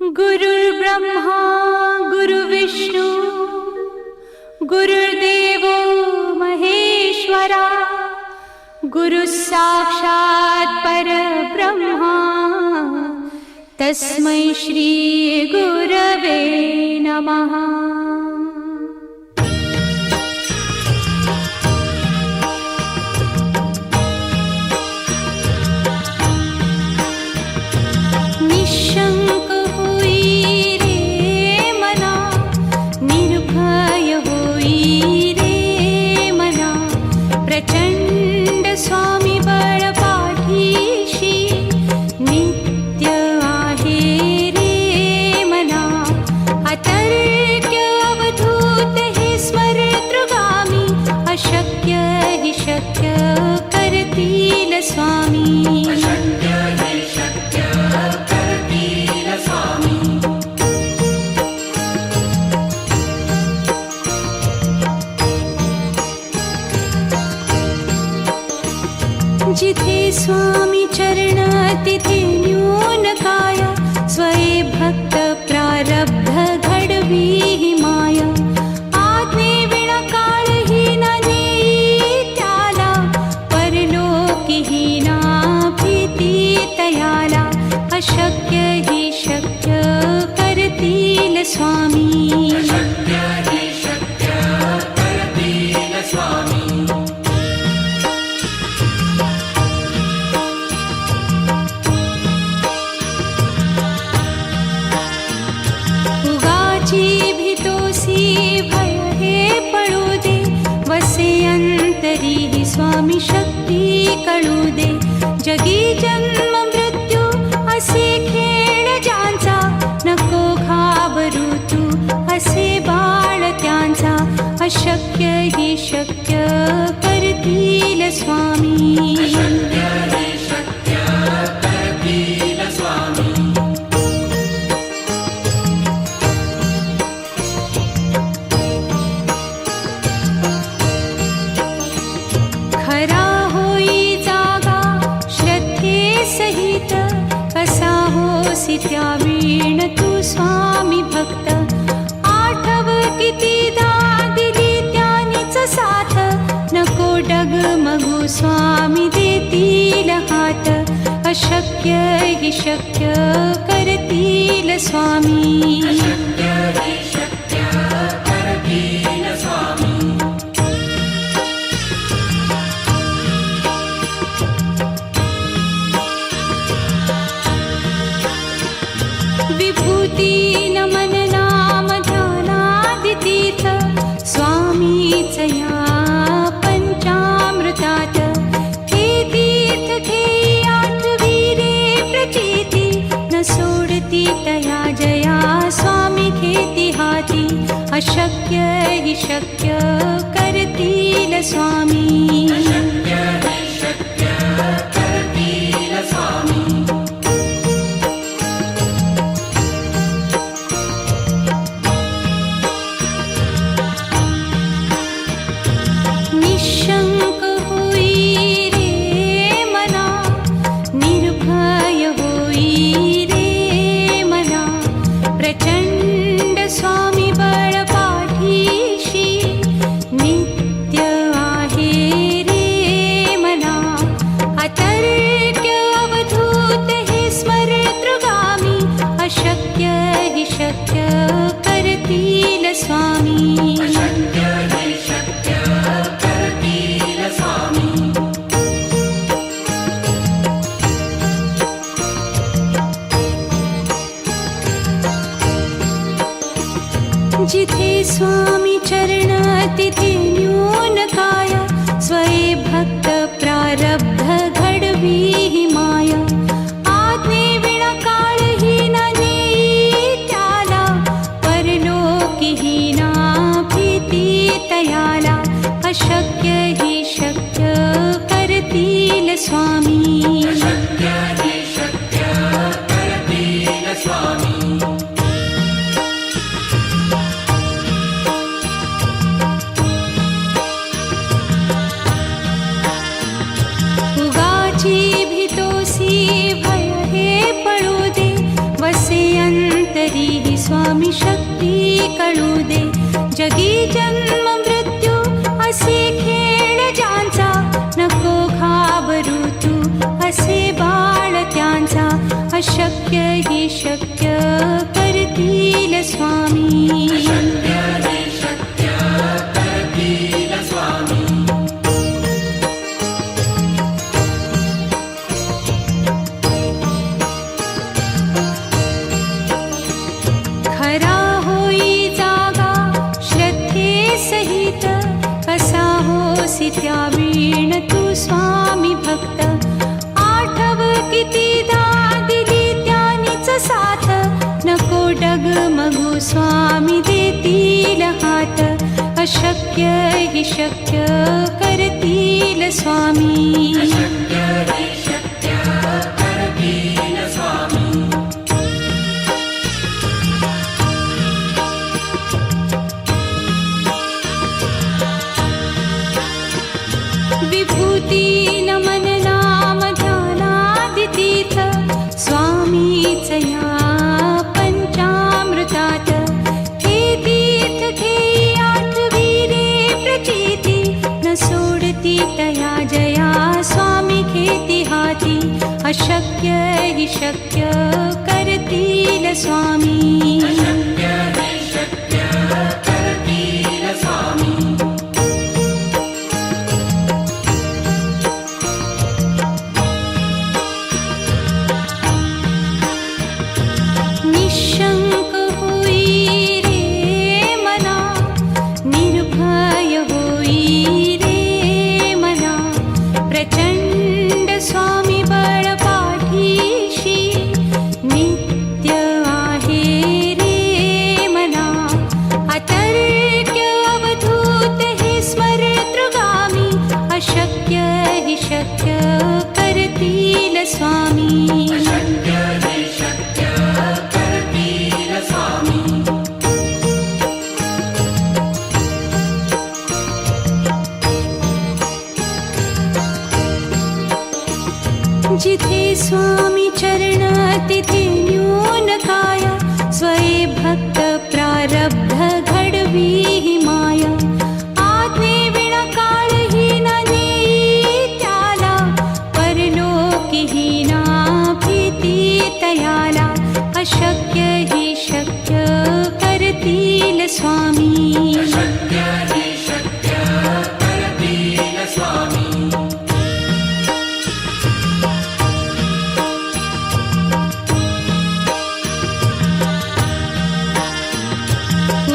गुरुर्ब्रह्मा गुरुविष्णु गुरुर्देवो महेश्वरा गुरुः साक्षात् परब्रह्मा तस्मै श्री गुरवे नमः। निशंक होई रे मना, निर्भय होई रे मना, प्रचंड स्वामी बळ पाठीशी नित्य आहे रे मना। अतर्क्य अवधूत हे स्मरतृगामी, अशक्य हि शक्य करतील स्वामी। जिथे स्वामी चरण तिथे न्यून काया, स्वये भक्त प्रारब्ध घडवी ही माया। आज्ञे विना काळही ना नेई त्याला, परलोकी ही ना भीती तयाला। अशक्य ही शक्य करतील स्वामी। स्वामी शक्ती कळू दे, जगी जन्म मृत्यू असे खेळ ज्यांचा। नको घाबरू तू असे बाळ त्यांचा, अशक्य ही शक्य करतील स्वामी। त्यावीण तू स्वामी भक्त, आठव कितीदा दिली त्यानीच साथ। नको डगमगू स्वामी देतील हात, अशक्य हि शक्य करतील स्वामी। विभूती नमन नाम ध्यानादितीर्थ, स्वामीच या पंचामृतात। हे तीर्थ घेई आठवी रे प्रचिती, न सोडती तया जया स्वामी घेती हाती। अशक्य हि शक्य करतील स्वामी। निशंक होई रे मना, निर्भय होई रे मना, प्रचंड स्वामी बळ पाठीशी नित्य आहे रे मना। अतर्क्य अवधूत हे स्मरतृगामी, अशक्य हि शक्य करतील स्वामी। जिथे स्वामी चरण तिथे न्यून काया, स्वये भक्त प्रारब्ध घडवी ही माया। आज्ञे विना काळही ना नेई त्याला, परलोकी ही ना भीती तयाला। अशक्य ही शक्य करतील स्वामी। उगाची भीतोसी भय हे पळू दे, वसे अंत तरीही स्वामी शक्ती कळू दे. जगी जन्म मृत्यू असे खेळ ज्यांचा, नको घाबरू तू असे बाळ त्यांचा. अशक्य ही शक्य करतील स्वामी. खरा होई जागा श्रद्धे सहित, कसा होसी त्या वीण तू स्वामी भक्त. आठव कितीदा दिली त्यानीच साथ, नको डगमगू स्वामी देतील हात. अशक्य ही शक्य करतील स्वामी. विभूती नमन नाम ध्यानादितीर्थ, स्वामीच या पंचामृतात. हे तीर्थ घेई आठवी रे प्रचिती, न सोडती तया जया स्वामी घेती हाती. अशक्य ही शक्य करतील स्वामी. निशंक होई रे मना, निर्भय होई रे मना. प्रचंड स्वामी बळ पाठीशी, नित्य आहे रे मना. अतर्क्य अवधूत हे स्मरतृगामी, अशक्य हि शक्य करतील स्वामी. जिथे स्वामी चरण तिथे न्यून काया, स्वये भक्त प्रारब्ध घडवी ही माया. आज्ञे विना काळही न नेई त्याला, परलोकीही ना भीती तयाला. अशक्य ही शक्य करतील स्वामी.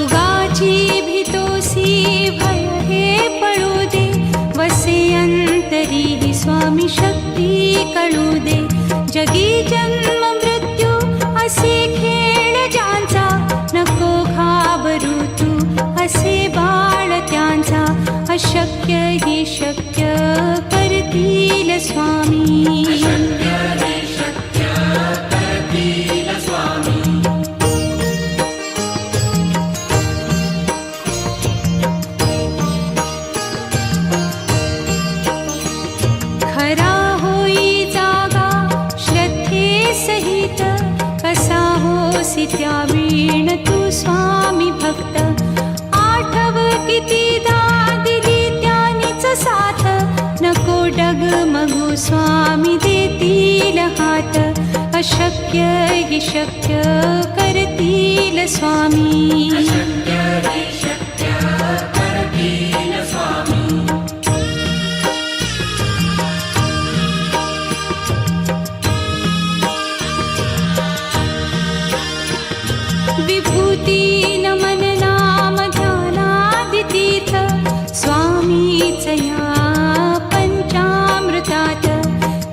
उगाची भीतोसी भय हे पळू दे, वसे अंतरी ही स्वामी शक्ती कळू दे. जगी जन्म मृत्यू असे खेळ ज्यांचा, नको घाबरू तू असे बाळ त्यांचा. अशक्य ही शक्य करतील स्वामी. खरा होई जागा श्रद्धे सहित, कसा होसी त्या वीण तू स्वामी भक्त. आठव कितीदा दिली त्यानीच साथ, नको डगमगू स्वामी देतील हात. अशक्य हि शक्य करतील स्वामी. विभूती नमन नाम ध्यानादितीर्थ, स्वामीच या पंचामृतात.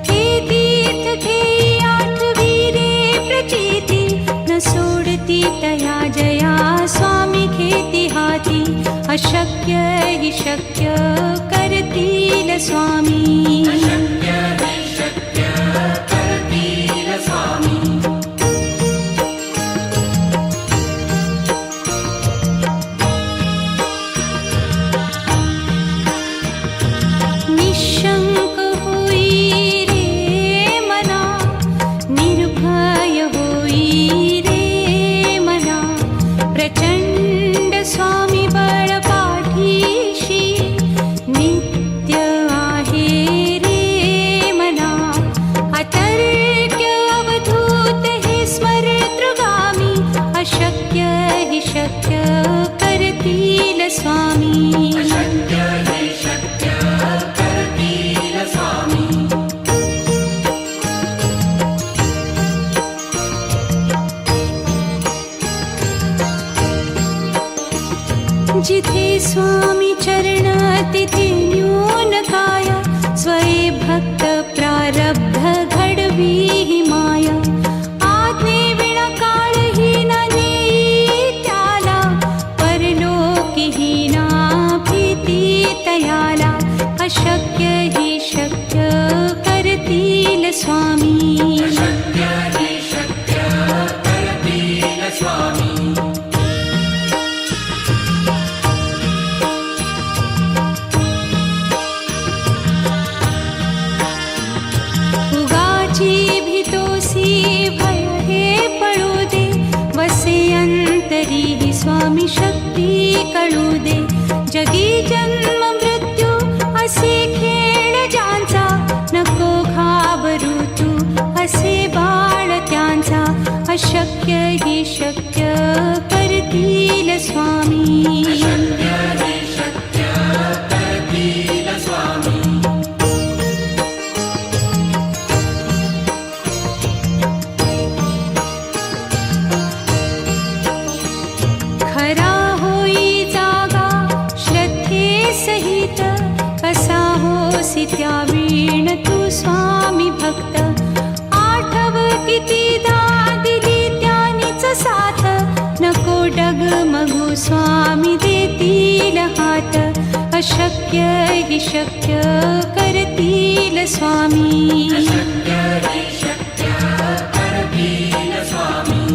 हे तीर्थ घेई आठवी रे प्रचिती, न सोडती तया जया स्वामी घेती हाती. अशक्य हि शक्य करतील स्वामी. निशंक होई रे मना, निर्भय होई रे करतील स्वामी. अशक्य हे शक्य करतील स्वामी. जिथे स्वामी चरण तिथे न्यून काया. स्वये भक्त प्रारब्ध घडवी ही माया. आज्ञे विना काळही न नेई त्याला. परलोकीही ना भीती तयाला. अशक्य ही शक्य करतील स्वामी. अशक्य हे शक्य करतील स्वामी. उगाची भीतोसी भय हे पळू दे. वसे अंतरी ही स्वामी शक्ती कळू दे. जगी जन्म मृत्यू असे खेळ ज्यांचा. नको घाबरू तू असे बाळ त्यांचा. अशक्य ही शक्य करतील स्वामी. अशक्य हे शक्य करतील स्वामी. खरा होई जागा श्रद्धे सहित. कसा होसी त्या वीण तू स्वामी भक्त. आठव कितीदा दिली त्यानीच साथ. नको डगमगू स्वामी देतील हात. अशक्य ही शक्य करतील स्वामी. अशक्य हे शक्य करतील स्वामी.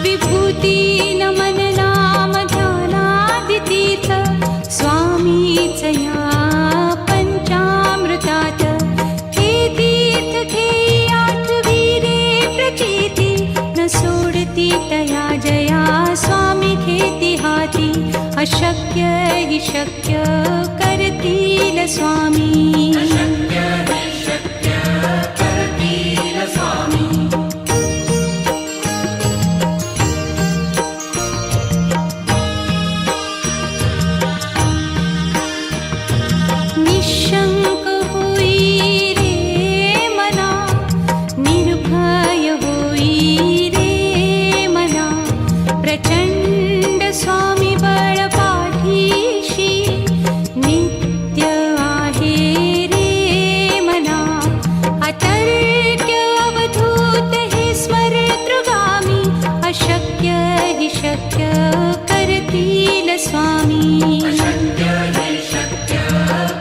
विभूती नमन नाम ध्यानादितीर्थ. स्वामीच या पंचामृतात. हे तीर्थ घेई आठवी रे प्रचिती. न सोडती तया जया स्वामी घेती हाती. अशक्य ही शक्य करतील स्वामी. अशक्य हे शक्य करतील स्वामी. निशंक होई रे मना. निर्भय होई रे मना. प्रचंड स्वामी बळ पाठीशी. नित्य आहे रे मना. अतर्क्य अवधूत हे स्मरतृगामी. अशक्य ही शक्य करतील स्वामी. अशक्य हे शक्य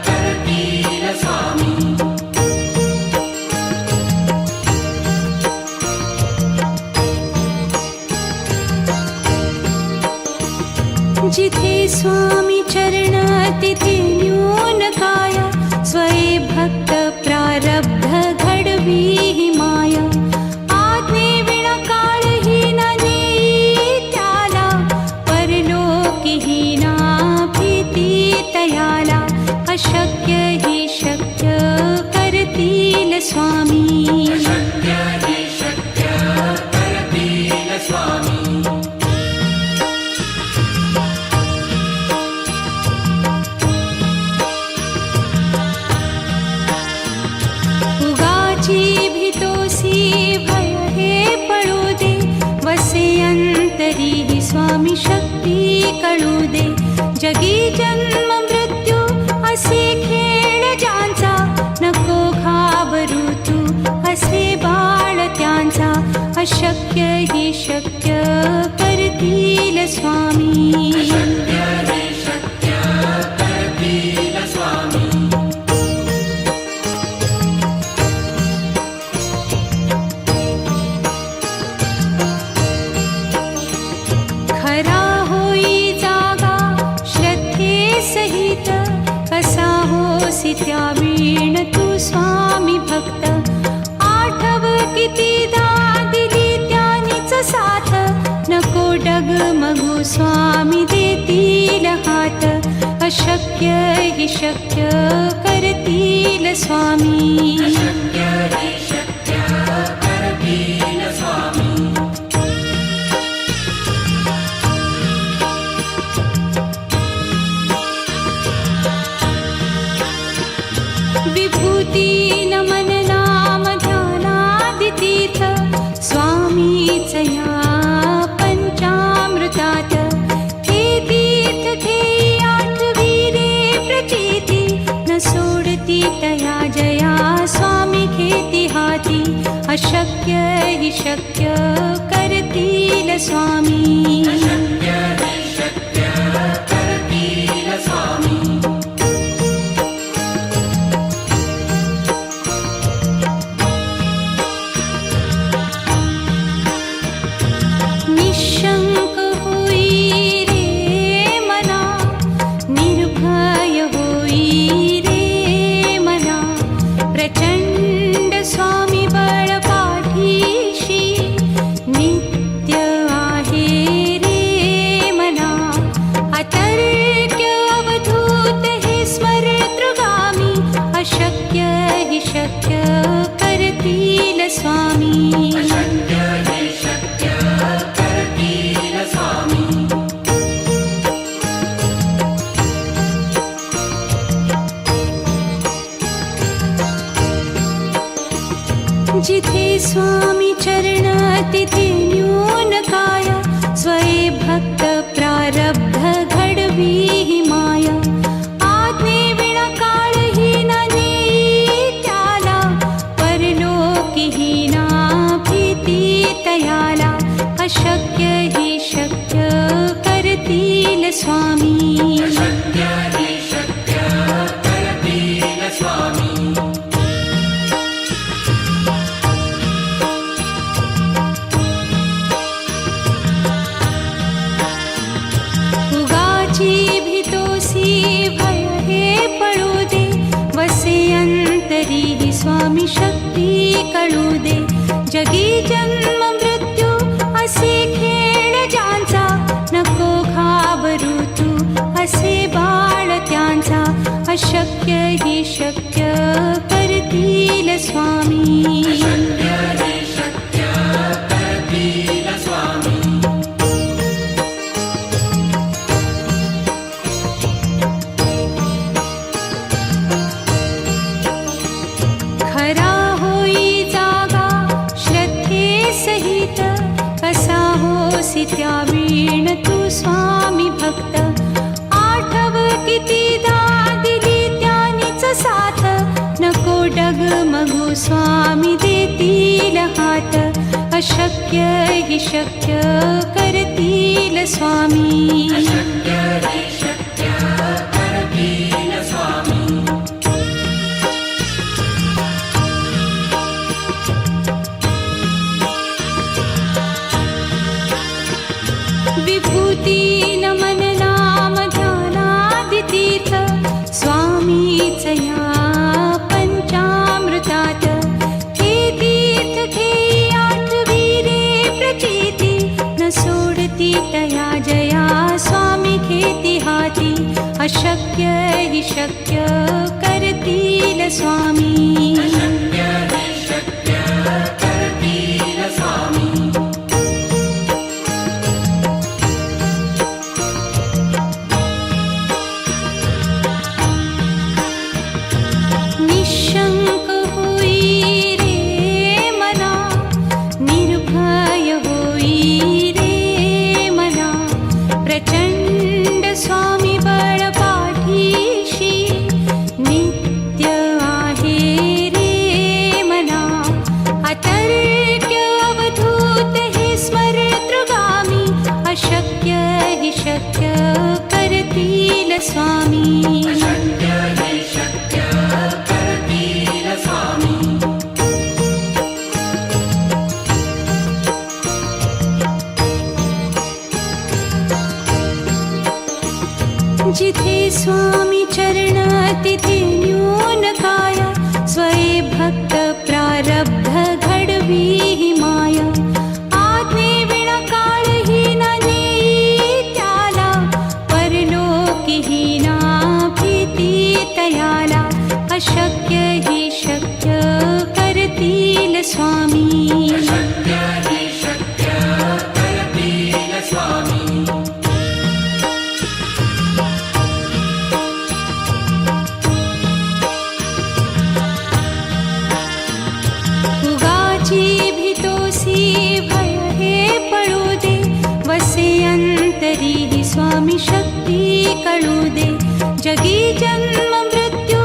करतील स्वामी. जिथे स्वामी चरण तिथे न्यून काया. स्वये भक्त प्रारब्ध घडवी ही माया. आज्ञे विना काळही न नेई त्याला. परलोकीही ना भीती तयाला. अशक्य ही शक्य करतील स्वामी. अशक्य हे शक्य करतील स्वामी. उगाची भीतोसी भय हे पळू दे. वसे अंतरी ही स्वामी शक्ती कळू दे. जगी जन्म मृत्यू असे खेळ ज्यांचा. नको घाबरू तू असे बाळ त्यांचा. अशक्य ही शक्य करतील स्वामी. अशक्य हे शक्य करतील स्वामी. खरा होई जागा श्रद्धे सहित. कसा होसी त्या वीण तू स्वामी भक्त. आठव कितीदा दिली त्यानीच साथ. नको डगमगू स्वामी देतील हात. अशक्य ही शक्य करतील स्वामी. अशक्य हि शक्य करतील स्वामी. विभूती नमन नाम ध्यानादितीर्थ स्वामीच या पंचामृतात. हे तीर्थ घेई आठवी रे प्रचिती, न सोडती तया जया स्वामी घेती हाती. अशक्य हि शक्य करतील स्वामी. अशक्य हि शक्य करतील स्वामी. निशंक होई रे मना, निर्भय होई रे मना. प्रचंड स्वामी बळ पाठीशी, नित्य आहे रे मना. अतर्क्य अवधूत हे स्मरतृगामी. अशक्य हि शक्य करतील स्वामी. अशक्य हि शक्य करतील स्वामी. जिथे स्वामी चरण तिथे न्यून काय. स्वये भक्त प्रारब्ध घडवी ही माया. आज्ञे विना काळही न नेई त्याला. परलोकीही ना भीती तयाला. अशक्य हि शक्य करतील स्वामी. अशक्य हि शक्य करतील स्वामी. उगाची भीतोसी भय हे पळू दे. वसे अंतरी ही स्वामी शक्ती कळू दे. जगी जन्म मृत्यू असे खेळ ज्यांचा. नको घाबरू तू असे बाळ त्यांचा. अशक्य हि शक्य करतील स्वामी. अशक्य हि शक्य करतील स्वामी. खरा होई जागा श्रद्धे सहित. कसा होसी त्या वीण तू स्वामी भक्त. आठव कितीदा दिली त्यानीच साथ. नको डगमगू स्वामी देतील हात. अशक्य हि शक्य करतील स्वामी. अशक्य हि शक्य करतील स्वामी. विभूती नमन नाम ध्यानादितीर्थ स्वामीच या पंचामृतात. हे तीर्थ घेई आठवी रे प्रचिती, न सोडती तया जया स्वामी घेती हाती. अशक्य हि शक्य करतील स्वामी. अशक्य हि शक्य करतील स्वामी. निशंक होई रे मना, निर्भय होई रे मना. प्रचंड स्वामी बळ पाठीशी, नित्य आहे रे मना. अतर्क्य अवधूत हे स्मरतृगामी. अशक्य हि शक्य करतील स्वामी. अशक्य हि शक्य करतील स्वामी. जिथे स्वामी चरण तिथे न्यून काय. स्वये भक्त प्रारब्ध घडवी ही माया. आज्ञे विना काळही न नेई त्याला. परलोकीही ना भीती तयाला. अशक्य हि शक्य करतील स्वामी शक्य हि शक्य करतील स्वामी उगाची भीतोसी भय हे पळू दे वसे अंतरी ही स्वामी शक्ती कळू दे जगी जन्म मृत्यू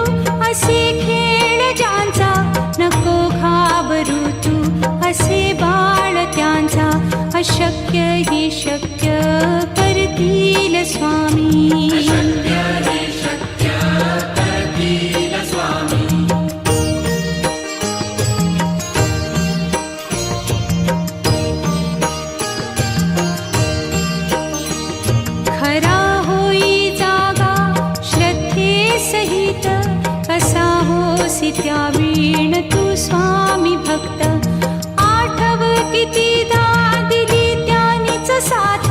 असे खेळ ज्यांचा नको घाबरू तू असे बाळ त्यांचा अशक्य हि शक्य करतील स्वामी शक्य हि शक्य करतील स्वामी खरा होई जागा श्रद्धे सहित कसा होसी त्या वीण तू स्वामी भक्त आठव कितीदा दिली त्यानीच साथ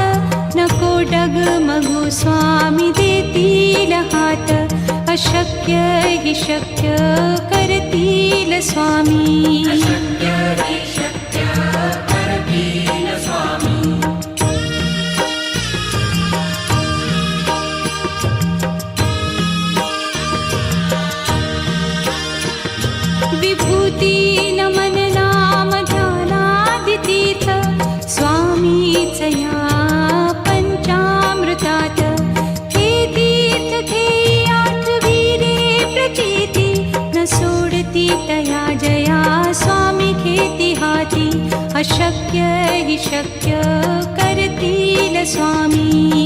नको डगमगू स्वामी देतील हात अशक्य हि शक्य करतील स्वामी शक्य हि शक्य करतील स्वामी विभूती नमन नाम ध्यानादितीर्थ स्वामीच या पंचामृतात हे तीर्थ घेई आठविरे प्रचिती न सोडती तया जया स्वामी घेती हाती अशक्य हि शक्य करतील स्वामी